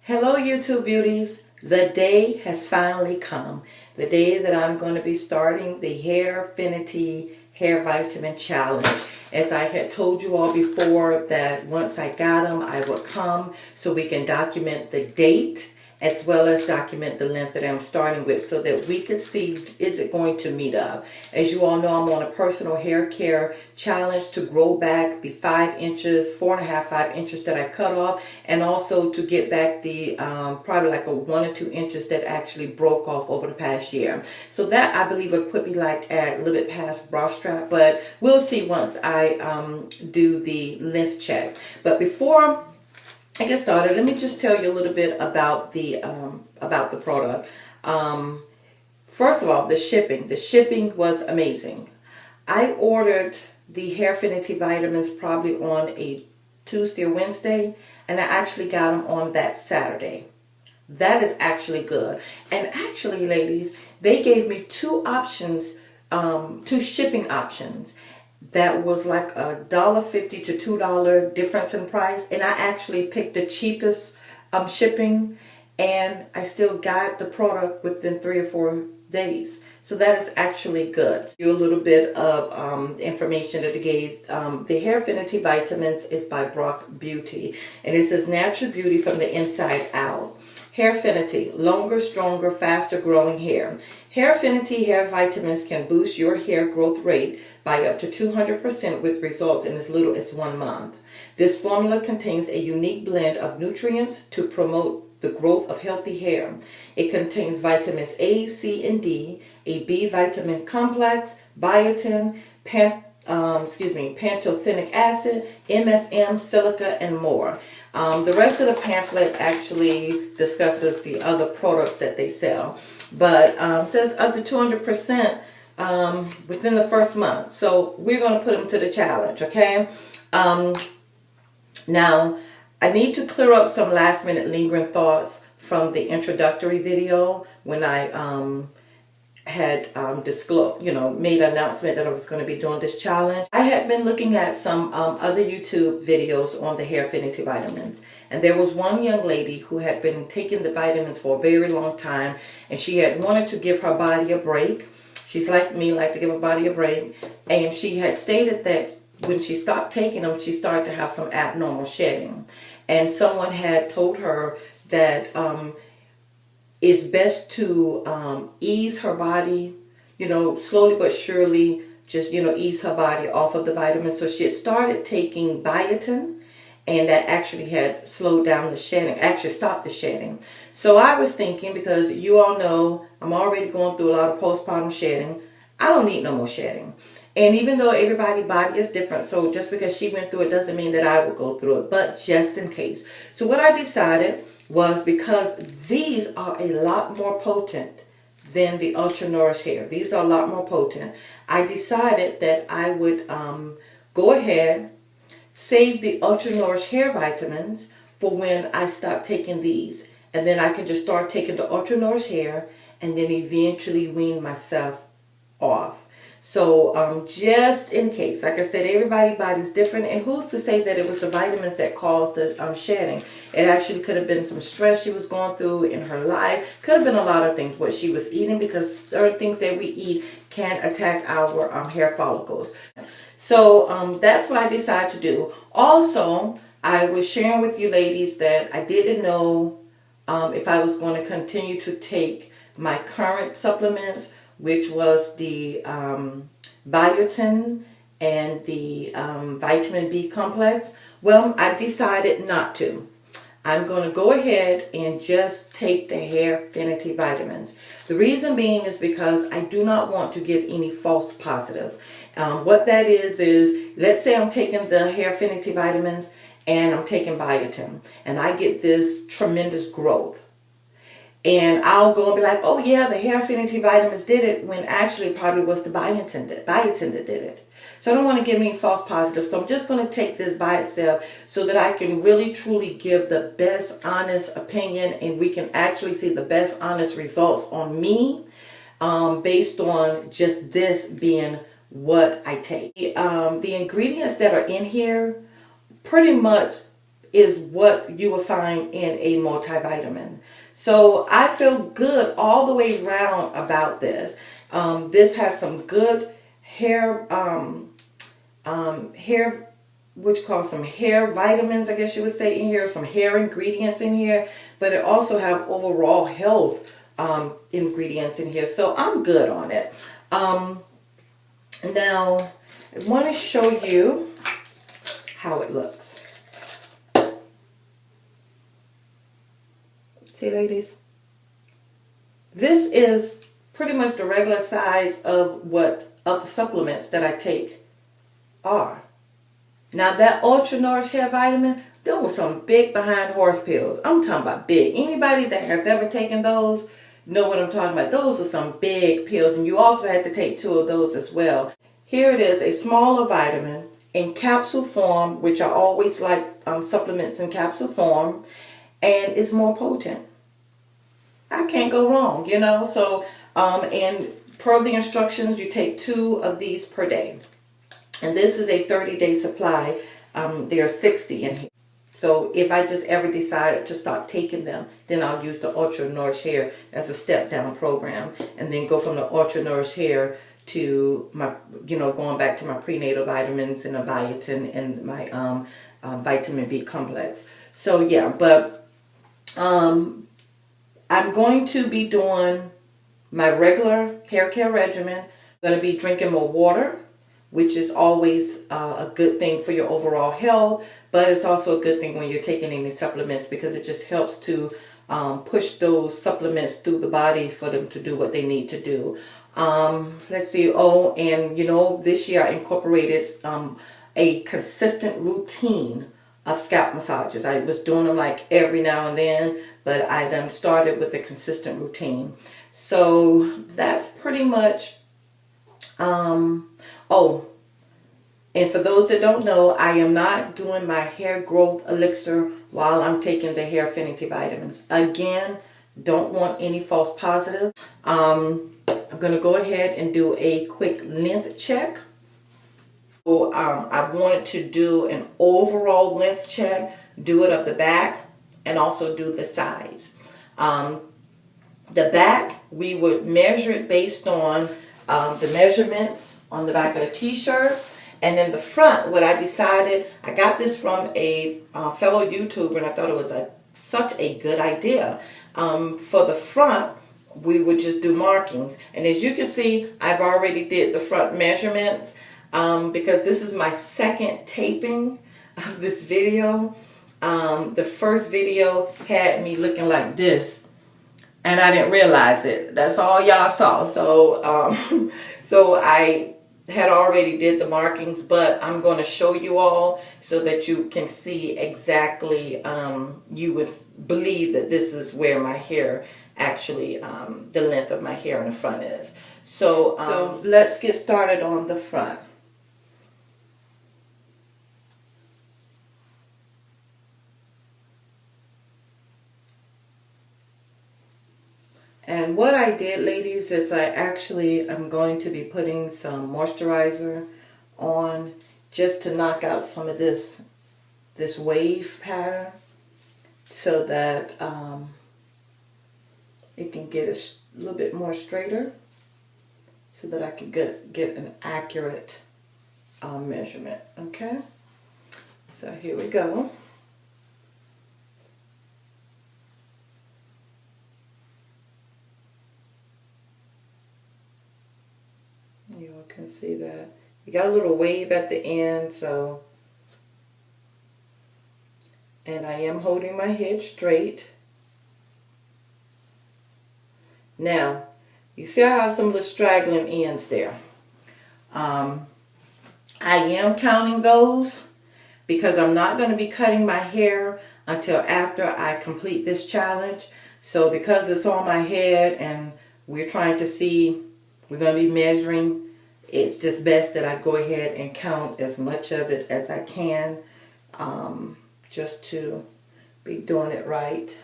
Hello YouTube beauties, the day has finally come. The day that I'm going to be starting the Hairfinity Hair Vitamin Challenge. As I had told you all before that once I got them, I would come so we can document the date as well as document the length that I'm starting with so that we could see, is it going to meet up? As you all know, I'm on a personal hair care challenge to grow back the 5 inches, 4.5, 5 inches that I cut off, and also to get back the probably like a 1 or 2 inches that actually broke off over the past year. So that I believe would put me like at a little bit past bra strap, but we'll see once I do the length check. But before I get started, let me just tell you a little bit about the product. First of all, the shipping. The shipping was amazing. I ordered the Hairfinity vitamins probably on a Tuesday or Wednesday, and I actually got them on that Saturday. That is actually good. And actually, ladies, they gave me two options, two shipping options. That was like $1.50 to $2 difference in price, and I actually picked the cheapest shipping, and I still got the product within 3 or 4 days. So that is actually good. Do a little bit of information that it gave. The Hairfinity vitamins is by Brock Beauty, and it says natural beauty from the inside out. Hairfinity, longer, stronger, faster growing hair. Hairfinity hair vitamins can boost your hair growth rate by up to 200% with results in as little as 1 month. This formula contains a unique blend of nutrients to promote the growth of healthy hair. It contains vitamins A, C, and D, a B vitamin complex, biotin, pantothenic acid, MSM, silica, and more. The rest of the pamphlet actually discusses the other products that they sell, but says up to 200% within the first month. So we're going to put them to the challenge, okay? Now, I need to clear up some last minute lingering thoughts from the introductory video when I had disclosed, made an announcement that I was going to be doing this challenge. I had been looking at some other YouTube videos on the Hairfinity vitamins, and there was one young lady who had been taking the vitamins for a very long time, and she had wanted to give her body a break. She's like me, like to give her body a break, and she had stated that when she stopped taking them, she started to have some abnormal shedding, and someone had told her that it's best to ease her body, slowly but surely, just, ease her body off of the vitamins. So she had started taking biotin, and that actually had slowed down the shedding, actually stopped the shedding. So I was thinking, because you all know I'm already going through a lot of postpartum shedding, I don't need no more shedding. And even though everybody's body is different, so just because she went through it doesn't mean that I would go through it, but just in case. So what I decided was, because these are a lot more potent than the Ultra Nourish Hair. These are a lot more potent. I decided that I would go ahead, save the Ultra Nourish Hair vitamins for when I stop taking these. And then I can just start taking the Ultra Nourish Hair and then eventually wean myself off. So just in case, like I said, everybody's body's different, and who's to say that it was the vitamins that caused the shedding? It actually could have been some stress she was going through in her life. Could have been a lot of things, what she was eating, because certain things that we eat can attack our hair follicles. So that's what I decided to do. Also, I was sharing with you ladies that I didn't know if I was going to continue to take my current supplements, which was the biotin and the vitamin B complex. Well, I decided not to. I'm going to go ahead and just take the Hairfinity vitamins. The reason being is because I do not want to give any false positives. What that is let's say I'm taking the Hairfinity vitamins and I'm taking biotin, and I get this tremendous growth. And I'll go and be like, oh yeah, the Hairfinity vitamins did it, when actually it probably was the biotin that did it. So I don't want to give any false positives. So I'm just going to take this by itself so that I can really truly give the best honest opinion, and we can actually see the best honest results on me based on just this being what I take. The ingredients that are in here pretty much is what you will find in a multivitamin. So I feel good all the way around about this. This has some good hair, hair, what you call some hair vitamins, I guess you would say, in here, some hair ingredients in here, but it also have overall health ingredients in here. So I'm good on it. Now I want to show you how it looks. See, ladies, this is pretty much the regular size of what of the supplements that I take are. Now that Ultra Nourish Hair Vitamin, there were some big behind horse pills. I'm talking about big. Anybody that has ever taken those know what I'm talking about. Those were some big pills, and you also had to take 2 of those as well. Here it is, a smaller vitamin in capsule form, which I always like supplements in capsule form, and it's more potent. I can't go wrong, you know. So, and per the instructions, you take 2 of these per day. And this is a 30-day supply. There are 60 in here. So if I just ever decided to stop taking them, then I'll use the Ultra Nourish Hair as a step-down program, and then go from the Ultra Nourish Hair to my, you know, going back to my prenatal vitamins and a biotin and my vitamin B complex. So yeah, but I'm going to be doing my regular hair care regimen. I'm going to be drinking more water, which is always a good thing for your overall health, but it's also a good thing when you're taking any supplements, because it just helps to push those supplements through the body for them to do what they need to do. Let's see. Oh, and you know, this year I incorporated a consistent routine of scalp massages. I was doing them like every now and then, but I done started with a consistent routine. So that's pretty much, oh, and for those that don't know, I am not doing my hair growth elixir while I'm taking the Hairfinity vitamins. Again, don't want any false positives. I'm going to go ahead and do a quick length check. So, I wanted to do an overall length check, do it of the back, and also do the sides. The back, we would measure it based on the measurements on the back of the t-shirt. And then the front, what I decided, I got this from a fellow YouTuber, and I thought it was such a good idea. For the front, we would just do markings. And as you can see, I've already did the front measurements because this is my second taping of this video. The first video had me looking like this, and I didn't realize it. That's all y'all saw. So, so I had already did the markings, but I'm going to show you all so that you can see exactly, you would believe that this is where my hair actually, the length of my hair in the front is. So let's get started on the front. And what I did, ladies, is I'm going to be putting some moisturizer on just to knock out some of this wave pattern so that it can get a little bit more straighter so that I can get an accurate measurement. Okay, so here we go. You all can see that. You got a little wave at the end, so, and I am holding my head straight. Now, you see I have some little straggling ends there. I am counting those because I'm not going to be cutting my hair until after I complete this challenge. So because it's on my head and we're trying to see, we're going to be measuring, it's just best that I go ahead and count as much of it as I can, just to be doing it right.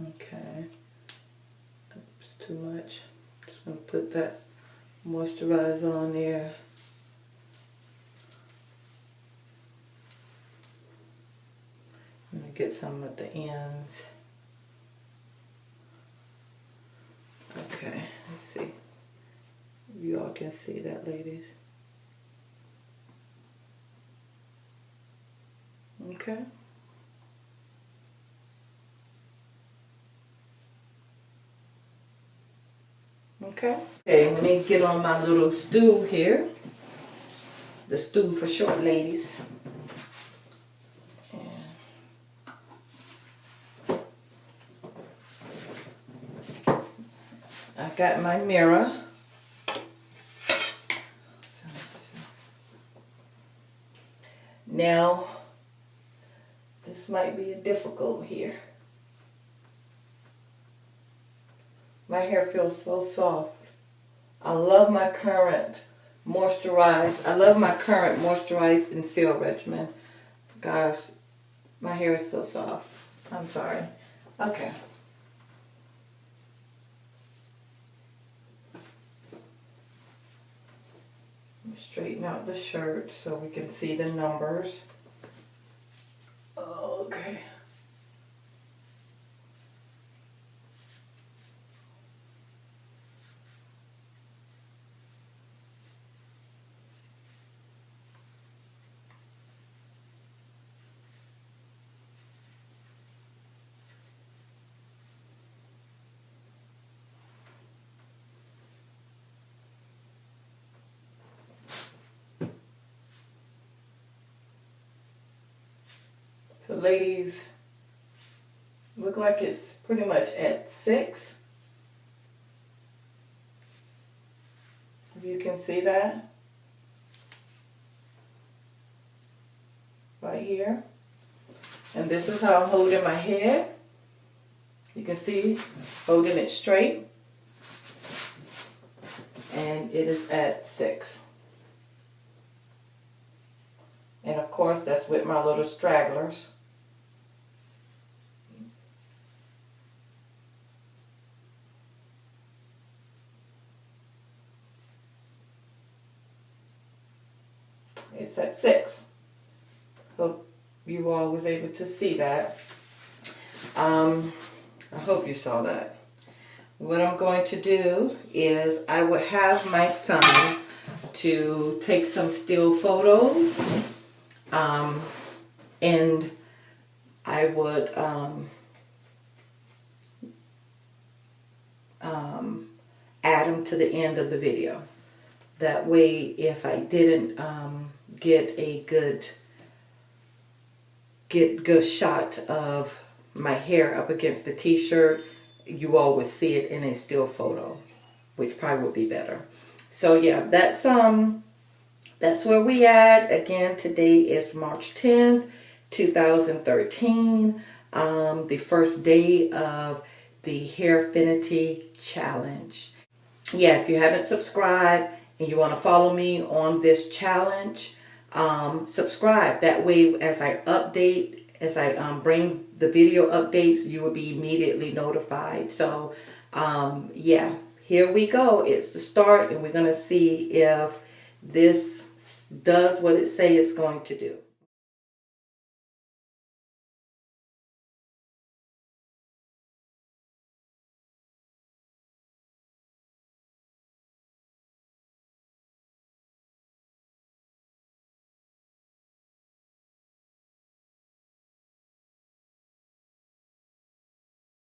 Okay, that's too much. Just gonna put that moisturizer on there. I'm gonna get some at the ends. Okay, let's see. You all can see that, ladies. Okay. Okay. Okay, let me get on my little stool here. The stool for short ladies. I got my mirror. Now, this might be difficult here. My hair feels so soft. I love my current moisturize. I love my current moisturize and seal regimen. Gosh, my hair is so soft. I'm sorry. Okay. Straighten out the shirt so we can see the numbers. Okay. So ladies, look like it's pretty much at 6. If you can see that. Right here. And this is how I'm holding my head. You can see, holding it straight. And it is at 6. And of course, that's with my little stragglers. It's at 6. Hope you all was able to see that. I hope you saw that. What I'm going to do is I would have my son to take some still photos, and I would add them to the end of the video. That way, if I didn't get a good shot of my hair up against the t-shirt, you all would see it in a still photo, which probably would be better. So yeah, that's where we at. Again, today is March 10th, 2013, the first day of the Hairfinity challenge. Yeah, if you haven't subscribed and you want to follow me on this challenge, subscribe. That way, as I bring the video updates, you will be immediately notified. So yeah, here we go. It's the start, and we're going to see if this does what it say it's going to do.